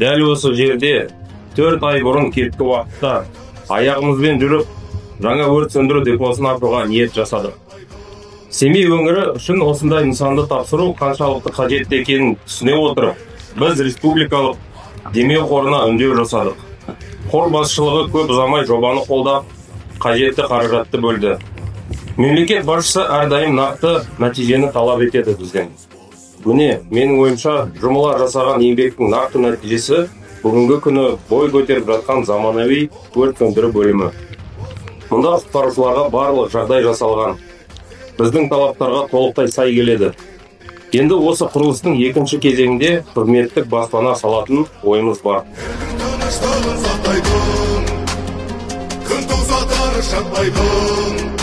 Дәл осы жерде 4 ай бұрын кешкі уақытта аяғымызбен жүріп, жаңа өрт сөндіру депосын ашуға ниет жасадық. Семей өңірі үшін осындай нысанды тапсыру қаншалықты қажет екенін түсіне отырып, біз республикалық демеу қорына үндеу жасадық. Қор басшылығы көп ұзамай жобаны қолдап, қажетті қаражатты бөлді. Мемлекет басшысы әрдайым нақты нәтижені талап етеді бізден. Бұне, менің ойымша, жұмыла жасаған еңбектің нақты нәтижесі бүгінгі күні бой көтеріп жатқан заманауи өрт сөндіру бөлімі. Мұнда құтқарушыларға барлық жағдай жасалған. Біздің талаптарға толықтай сай келеді. Енді осы құрылыстың екінші кезеңінде қызметтік баспана салатын ойымыз бар. Күн туса тары шатпайтын